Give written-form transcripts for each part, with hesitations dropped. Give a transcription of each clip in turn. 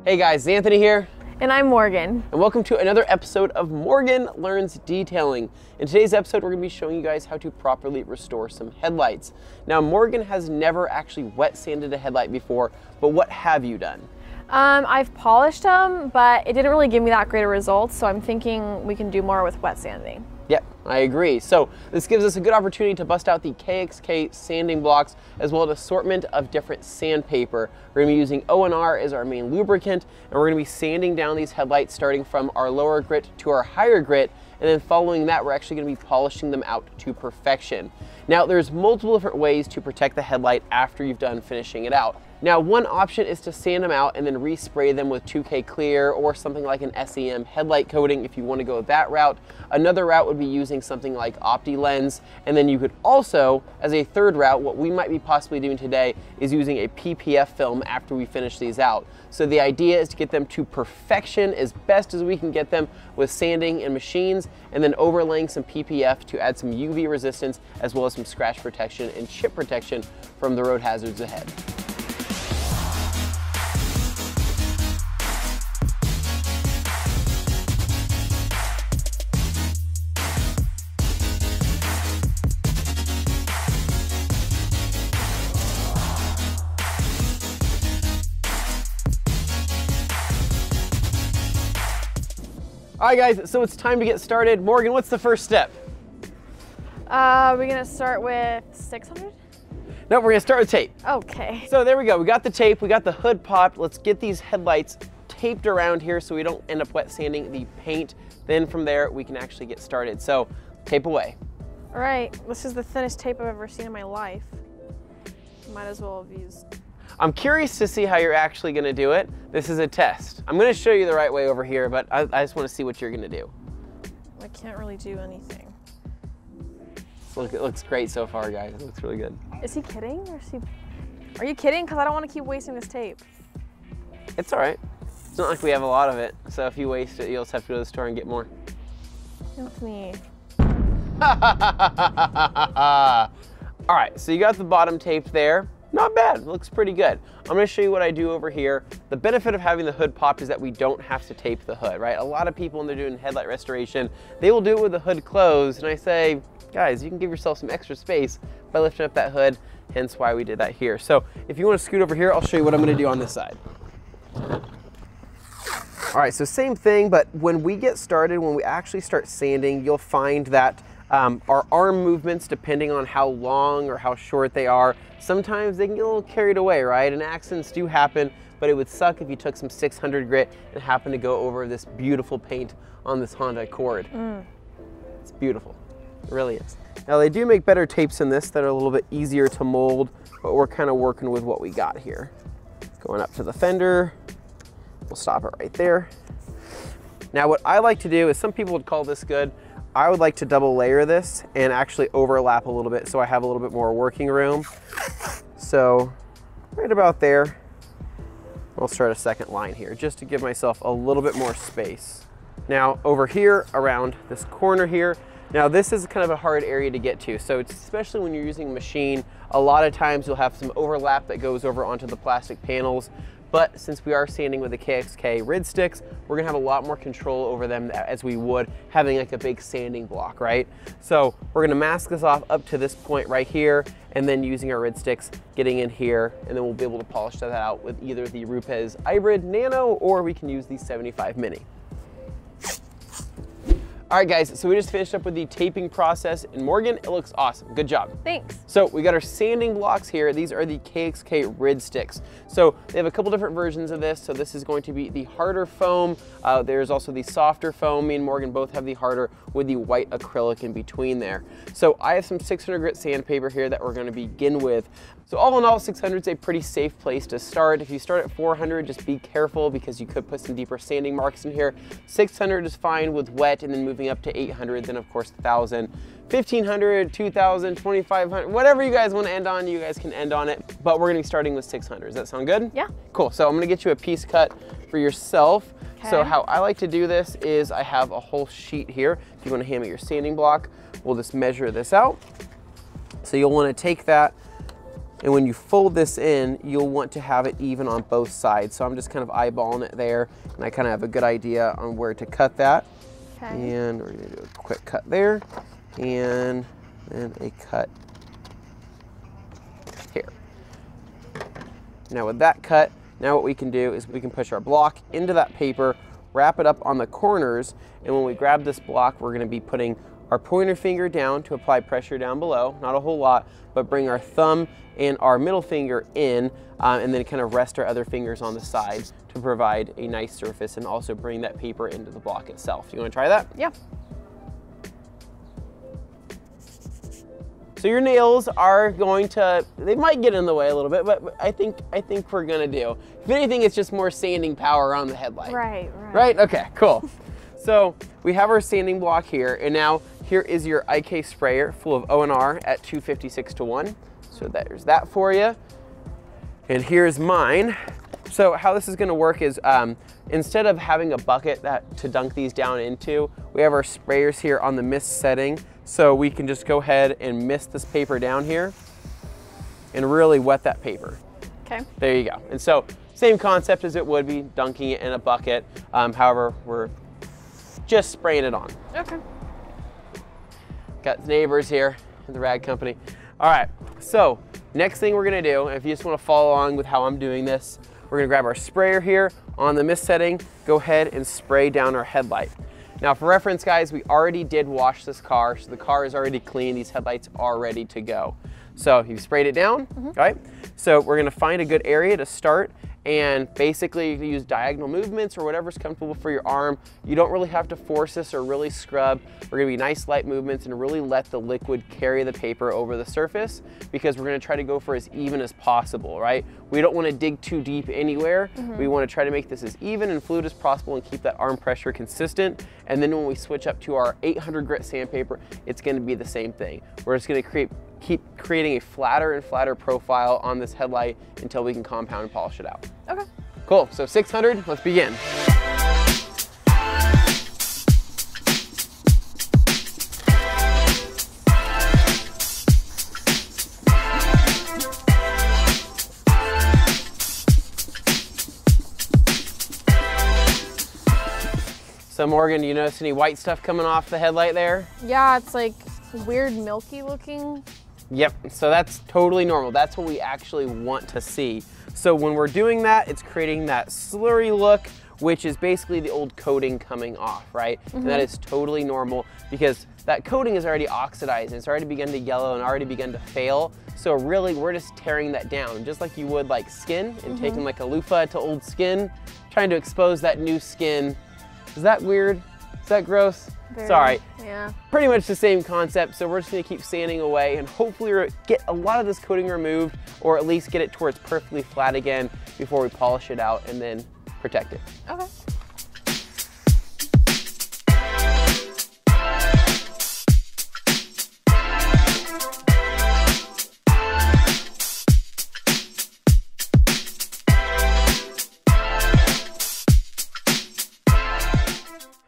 Hey guys, Anthony here. And I'm Morgan. And welcome to another episode of Morgan Learns Detailing. In today's episode, we're gonna be showing you guys how to properly restore some headlights. Now, Morgan has never actually wet sanded a headlight before, but what have you done? I've polished them, but it didn't really give me that great of results, so I'm thinking we can do more with wet sanding. Yep, I agree. So this gives us a good opportunity to bust out the KXK sanding blocks as well as an assortment of different sandpaper. We're gonna be using O&R as our main lubricant, and we're gonna be sanding down these headlights starting from our lower grit to our higher grit, and then following that, we're actually gonna be polishing them out to perfection. Now, there's multiple different ways to protect the headlight after you've done finishing it out. Now, one option is to sand them out and then respray them with 2K clear or something like an SEM headlight coating if you want to go that route. Another route would be using something like OptiLens, and then you could also, as a third route, what we might be possibly doing today is using a PPF film after we finish these out. So the idea is to get them to perfection as best as we can get them with sanding and machines, and then overlaying some PPF to add some UV resistance as well as some scratch protection and chip protection from the road hazards ahead. All right guys, so it's time to get started. Morgan, what's the first step? We're gonna start with 600? No, we're gonna start with tape. Okay. So there we go, we got the tape, we got the hood popped. Let's get these headlights taped around here so we don't end up wet sanding the paint. Then from there, we can actually get started. So tape away. All right, this is the thinnest tape I've ever seen in my life. Might as well have used. I'm curious to see how you're actually gonna do it. This is a test. I'm gonna show you the right way over here, but I just wanna see what you're gonna do. I can't really do anything. Look, it looks great so far, guys. It looks really good. Is he kidding? Or is he... Are you kidding? Because I don't want to keep wasting this tape. It's all right. It's not like we have a lot of it, so if you waste it, you'll just have to go to the store and get more. Anthony. All right, so you got the bottom taped there. Not bad, looks pretty good. I'm gonna show you what I do over here. The benefit of having the hood popped is that we don't have to tape the hood, right? A lot of people when they're doing headlight restoration, they will do it with the hood closed, and I say, guys, you can give yourself some extra space by lifting up that hood, hence why we did that here. So if you wanna scoot over here, I'll show you what I'm gonna do on this side. All right, so same thing, but when we get started, when we actually start sanding, you'll find that our arm movements, depending on how long or how short they are, sometimes they can get a little carried away, right? And accidents do happen, but it would suck if you took some 600 grit and happened to go over this beautiful paint on this Honda Accord. It's beautiful, it really is. Now they do make better tapes than this that are a little bit easier to mold, but we're kind of working with what we got here. Going up to the fender, we'll stop it right there. Now what I like to do is, some people would call this good, I would like to double layer this and actually overlap a little bit so I have a little bit more working room. So right about there, I'll start a second line here just to give myself a little bit more space. Now over here around this corner here, now this is kind of a hard area to get to. So it's, especially when you're using a machine, a lot of times you'll have some overlap that goes over onto the plastic panels. But since we are sanding with the KXK rid sticks, we're gonna have a lot more control over them as we would having like a big sanding block, right? So we're gonna mask this off up to this point right here, and then using our rid sticks, getting in here, and then we'll be able to polish that out with either the Rupes Hybrid Nano, or we can use the 75 Mini. All right guys, so we just finished up with the taping process, and Morgan, it looks awesome, good job. Thanks. So we got our sanding blocks here. These are the KXK rid sticks. So they have a couple different versions of this. So this is going to be the harder foam. There's also the softer foam. Me and Morgan both have the harder with the white acrylic in between there. So I have some 600 grit sandpaper here that we're gonna begin with. So all in all, 600 is a pretty safe place to start. If you start at 400, just be careful because you could put some deeper sanding marks in here. 600 is fine with wet, and then moving up to 800, then of course 1,000. 1,500, 2,000, 2,500, whatever you guys want to end on, you guys can end on it. But we're gonna be starting with 600. Does that sound good? Yeah. Cool, so I'm gonna get you a piece cut for yourself. Okay. So how I like to do this is I have a whole sheet here. If you wanna hand me your sanding block, we'll just measure this out. So you'll wanna take that And when you fold this in, you'll want to have it even on both sides. So I'm just kind of eyeballing it there, and I kind of have a good idea on where to cut that. Okay. And we're gonna do a quick cut there, and then a cut here. Now with that cut, now what we can do is we can push our block into that paper, wrap it up on the corners, and when we grab this block, we're gonna be putting our pointer finger down to apply pressure down below, not a whole lot, but bring our thumb and our middle finger in, and then kind of rest our other fingers on the sides to provide a nice surface and also bring that paper into the block itself. You wanna try that? Yeah. So your nails are going to, they might get in the way a little bit, but I think we're gonna do. If anything, it's just more sanding power on the headlight. Right. Right, okay, cool. So we have our sanding block here, and now here is your IK sprayer full of O&R at 256:1. So there's that for you. And here's mine. So how this is gonna work is instead of having a bucket to dunk these down into, we have our sprayers here on the mist setting. So we can just go ahead and mist this paper down here and really wet that paper. Okay. There you go. And so same concept as it would be dunking it in a bucket. However, we're just spraying it on. Okay. Got neighbors here at the rag company. All right, so next thing we're gonna do, if you just wanna follow along with how I'm doing this, we're gonna grab our sprayer here on the mist setting, go ahead and spray down our headlight. Now for reference guys, we already did wash this car, so the car is already clean, these headlights are ready to go. So you've sprayed it down, right? So we're gonna find a good area to start, and basically you can use diagonal movements or whatever's comfortable for your arm. You don't really have to force this or really scrub. We're gonna be nice light movements and really let the liquid carry the paper over the surface, because we're gonna try to go for as even as possible, right? We don't wanna dig too deep anywhere. We wanna try to make this as even and fluid as possible and keep that arm pressure consistent. And then when we switch up to our 800 grit sandpaper, it's gonna be the same thing. We're just gonna keep creating a flatter and flatter profile on this headlight until we can compound and polish it out. Okay. Cool, so 600, let's begin. So Morgan, do you notice any white stuff coming off the headlight there? Yeah, it's like weird milky looking. Yep, so that's totally normal. That's what we actually want to see. So when we're doing that, it's creating that slurry look, which is basically the old coating coming off, right? And that is totally normal because that coating is already oxidized. It's already begun to yellow and already begun to fail. So really, we're just tearing that down, just like you would like skin and taking like a loofah to old skin, trying to expose that new skin. Is that weird? Is that gross? Very, Sorry. Yeah. Pretty much the same concept, so we're just gonna keep sanding away and hopefully get a lot of this coating removed, or at least get it to where it's perfectly flat again before we polish it out and then protect it. Okay.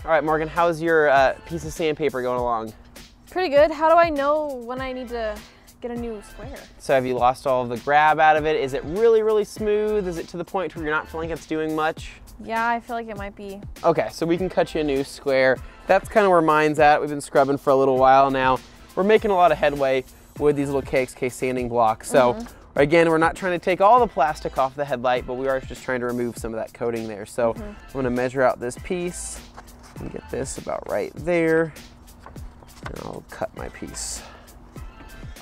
All right, Morgan, how's your piece of sandpaper going along? Pretty good. How do I know when I need to get a new square? So have you lost all of the grab out of it? Is it really, really smooth? Is it to the point where you're not feeling it's doing much? Yeah, I feel like it might be. Okay, so we can cut you a new square. That's kind of where mine's at. We've been scrubbing for a little while now. We're making a lot of headway with these little KXK sanding blocks. So again, we're not trying to take all the plastic off the headlight, but we are just trying to remove some of that coating there. So I'm gonna measure out this piece and get this about right there. And I'll cut my piece.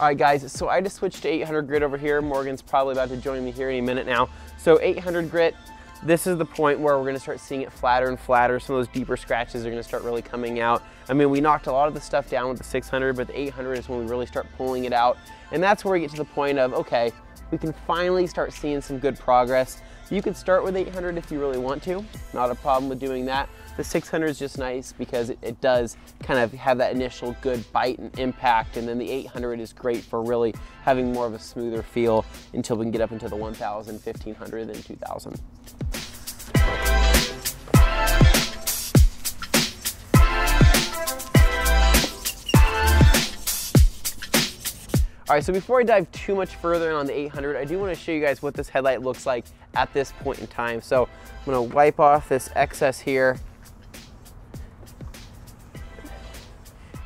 All right guys, so I just switched to 800 grit over here. Morgan's probably about to join me here any minute now. So 800 grit, this is the point where we're gonna start seeing it flatter and flatter. Some of those deeper scratches are gonna start really coming out. I mean, we knocked a lot of the stuff down with the 600, but the 800 is when we really start pulling it out. And that's where we get to the point of, okay, we can finally start seeing some good progress. You could start with 800 if you really want to. Not a problem with doing that. The 600 is just nice because it does kind of have that initial good bite and impact, and then the 800 is great for really having more of a smoother feel until we can get up into the 1000, 1500, and 2000. All right, so before I dive too much further on the 800, I do want to show you guys what this headlight looks like at this point in time. So I'm going to wipe off this excess here.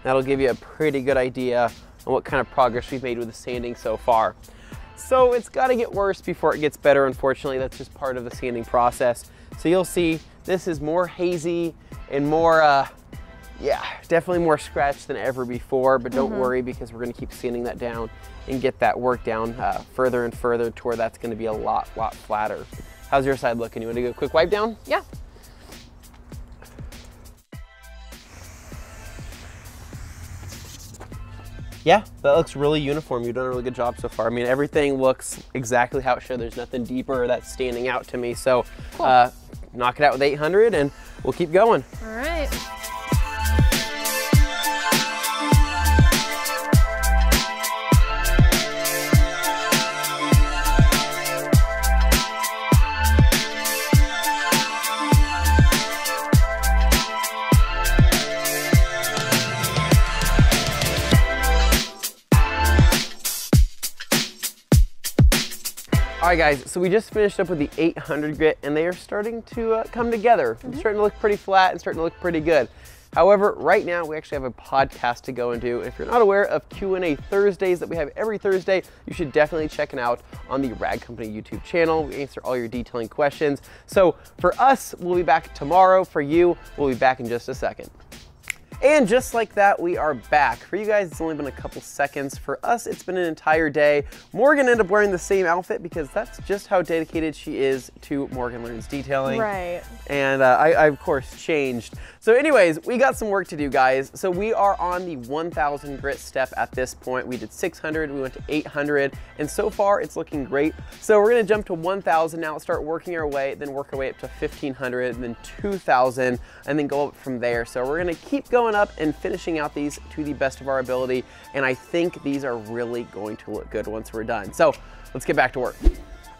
That'll give you a pretty good idea on what kind of progress we've made with the sanding so far. So it's got to get worse before it gets better, unfortunately. That's just part of the sanding process. So you'll see this is more hazy and more, yeah, definitely more scratched than ever before, but don't worry, because we're going to keep sanding that down and get that work down further and further to where that's going to be a lot flatter. How's your side looking? You want to do a quick wipe down? Yeah. Yeah, that looks really uniform. You've done a really good job so far. I mean, everything looks exactly how it should. There's nothing deeper that's standing out to me. So cool. Knock it out with 800 and we'll keep going. All right. All right guys, so we just finished up with the 800 grit and they are starting to come together. It's starting to look pretty flat and starting to look pretty good. However, right now we actually have a podcast to go and do. If you're not aware of Q&A Thursdays that we have every Thursday, you should definitely check it out on the Rag Company YouTube channel. We answer all your detailing questions. So for us, we'll be back tomorrow. For you, we'll be back in just a second. And just like that, we are back. For you guys, it's only been a couple seconds. For us, it's been an entire day. Morgan ended up wearing the same outfit because that's just how dedicated she is to Morgan Learns Detailing. Right. And I of course, changed. So anyways, we got some work to do, guys. So we are on the 1,000 grit step at this point. We did 600, we went to 800, and so far it's looking great. So we're gonna jump to 1,000 now, start working our way, then work our way up to 1,500, and then 2,000, and then go up from there. So we're gonna keep going up and finishing out these to the best of our ability, and I think these are really going to look good once we're done. So let's get back to work.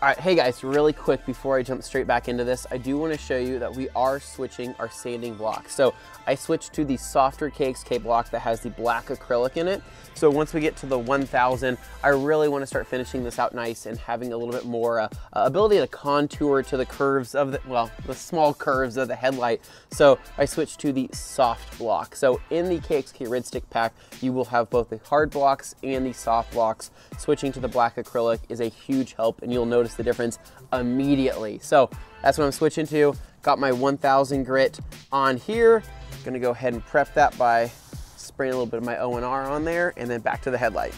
All right, hey guys, really quick before I jump straight back into this, I do want to show you that we are switching our sanding block. So I switched to the softer KXK block that has the black acrylic in it. So once we get to the 1,000, I really want to start finishing this out nice and having a little bit more ability to contour to the curves of the, well, the small curves of the headlight. So I switched to the soft block. So in the KXK Red Stick pack, you will have both the hard blocks and the soft blocks. Switching to the black acrylic is a huge help, and you'll notice the difference immediately. So that's what I'm switching to. Got my 1,000 grit on here. Gonna go ahead and prep that by spraying a little bit of my O&R on there, and then back to the headlight.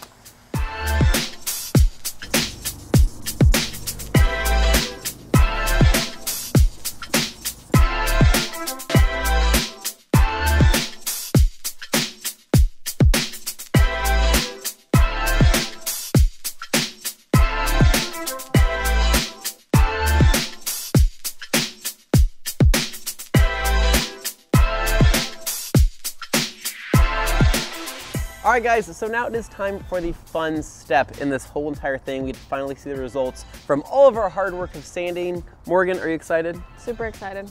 All right guys, so now it is time for the fun step in this whole entire thing. We get to finally see the results from all of our hard work of sanding. Morgan, are you excited? Super excited.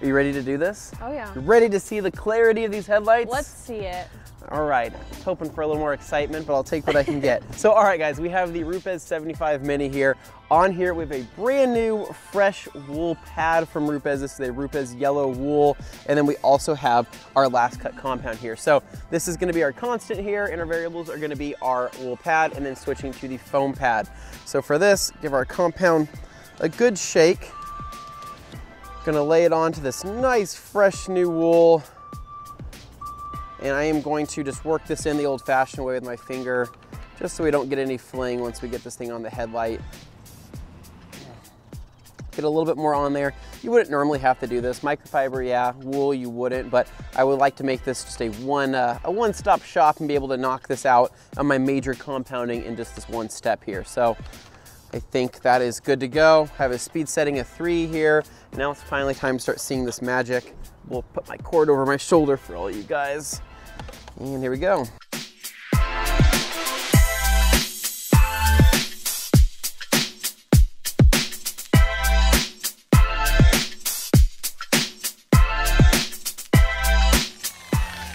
Are you ready to do this? Oh yeah. You ready to see the clarity of these headlights? Let's see it. All right, I was hoping for a little more excitement, but I'll take what I can get. So all right guys, we have the Rupes 75 Mini here. On here we have a brand new fresh wool pad from Rupes. This is a Rupes yellow wool. And then we also have our last cut compound here. So this is gonna be our constant here, and our variables are gonna be our wool pad and then switching to the foam pad. So for this, give our compound a good shake. Gonna lay it onto this nice fresh new wool. And I am going to just work this in the old-fashioned way with my finger, just so we don't get any fling once we get this thing on the headlight. Get a little bit more on there. You wouldn't normally have to do this. Microfiber, yeah. Wool, you wouldn't, but I would like to make this just a one-stop shop and be able to knock this out on my major compounding in just this one step here. So I think that is good to go. I have a speed setting of 3 here. Now it's finally time to start seeing this magic. We'll put my cord over my shoulder for all you guys. And here we go.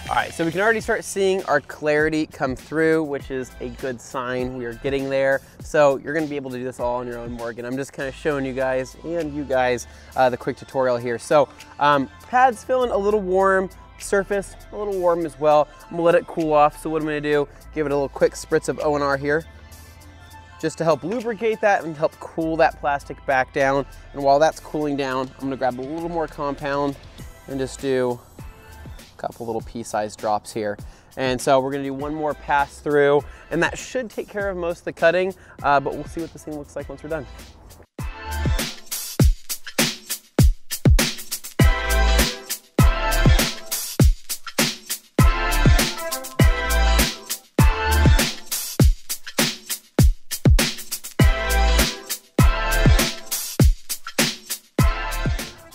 All right, so we can already start seeing our clarity come through, which is a good sign. We are getting there. So you're gonna be able to do this all on your own, Morgan. I'm just kind of showing you guys and you guys the quick tutorial here. So pad's feeling a little warm, surface a little warm as well. I'm gonna let it cool off. So what I'm gonna do, give it a little quick spritz of O&R here, just to help lubricate that and help cool that plastic back down. And while that's cooling down, I'm gonna grab a little more compound and just do a couple little pea-sized drops here. And so we're gonna do one more pass through, and that should take care of most of the cutting, but we'll see what this thing looks like once we're done.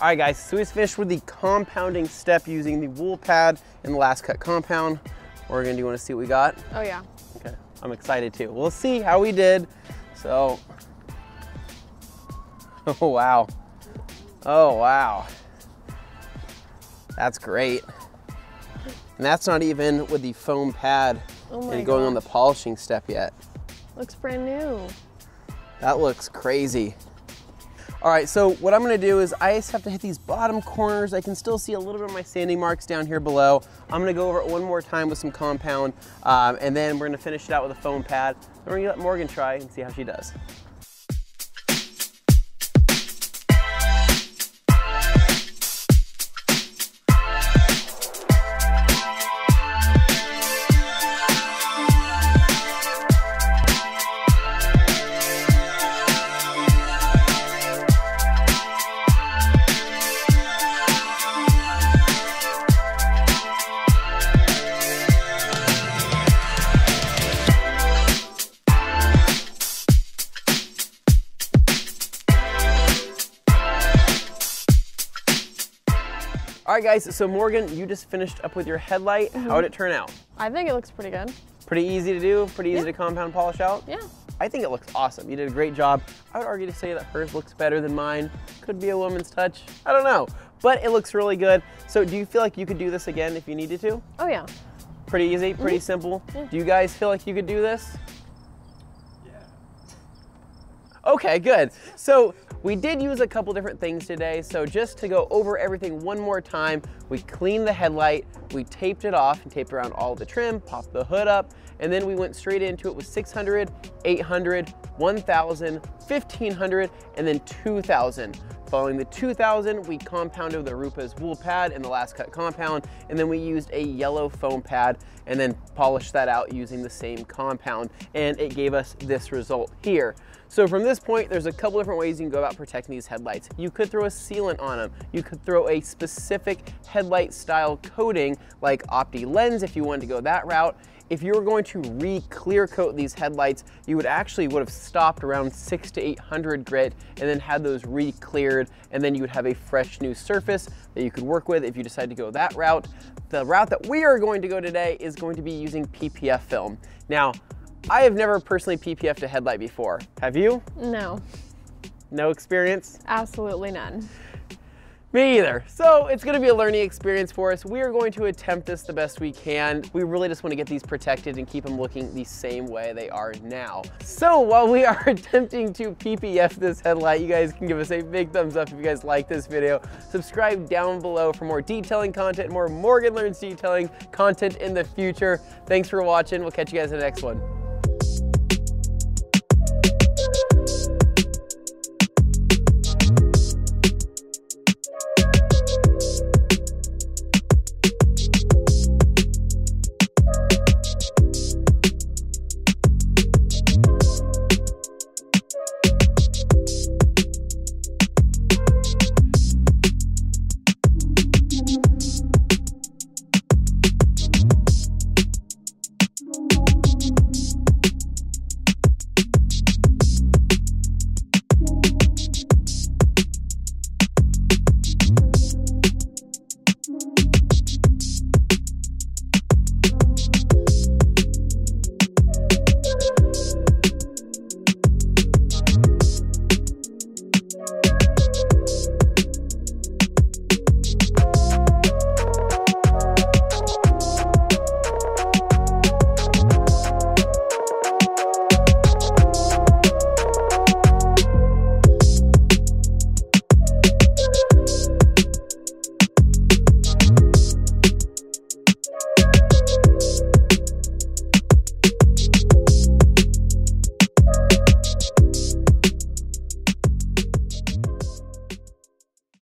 All right guys, so we just finished with the compounding step using the wool pad and the last cut compound. Morgan, do you want to see what we got? Oh yeah. Okay, I'm excited too. We'll see how we did. So, oh wow. Oh wow. That's great. And that's not even with the foam pad and going on the polishing step yet. Looks brand new. That looks crazy. All right, so what I'm gonna do is I just have to hit these bottom corners. I can still see a little bit of my sanding marks down here below. I'm gonna go over it one more time with some compound, and then we're gonna finish it out with a foam pad. Then we're gonna let Morgan try and see how she does. All right guys, so Morgan, you just finished up with your headlight. How did it turn out? I think it looks pretty good. Pretty easy to do, pretty easy to compound polish out? Yeah. I think it looks awesome. You did a great job. I would argue to say that hers looks better than mine. Could be a woman's touch, I don't know. But it looks really good. So do you feel like you could do this again if you needed to? Oh yeah. Pretty easy, pretty simple. Yeah. Do you guys feel like you could do this? Okay, good. So we did use a couple different things today. So just to go over everything one more time, we cleaned the headlight, we taped it off and taped around all the trim, popped the hood up, and then we went straight into it with 600, 800, 1000, 1500, and then 2000. Following the 2000, we compounded the Rupes wool pad and the last cut compound, and then we used a yellow foam pad and then polished that out using the same compound, and it gave us this result here. So from this point, there's a couple different ways you can go about protecting these headlights. You could throw a sealant on them. You could throw a specific headlight style coating like Opti Lens if you wanted to go that route. If you were going to re-clear coat these headlights, you would have stopped around 600 to 800 grit and then had those re-cleared, and then you would have a fresh new surface that you could work with if you decide to go that route. The route that we are going to go today is going to be using PPF film. Now, I have never personally PPF'd a headlight before. Have you? No. No experience? Absolutely none. Me either. So it's gonna be a learning experience for us. We are going to attempt this the best we can. We really just wanna get these protected and keep them looking the same way they are now. So while we are attempting to PPF this headlight, you guys can give us a big thumbs up if you guys like this video. Subscribe down below for more detailing content, more Morgan Learns Detailing content in the future. Thanks for watching. We'll catch you guys in the next one.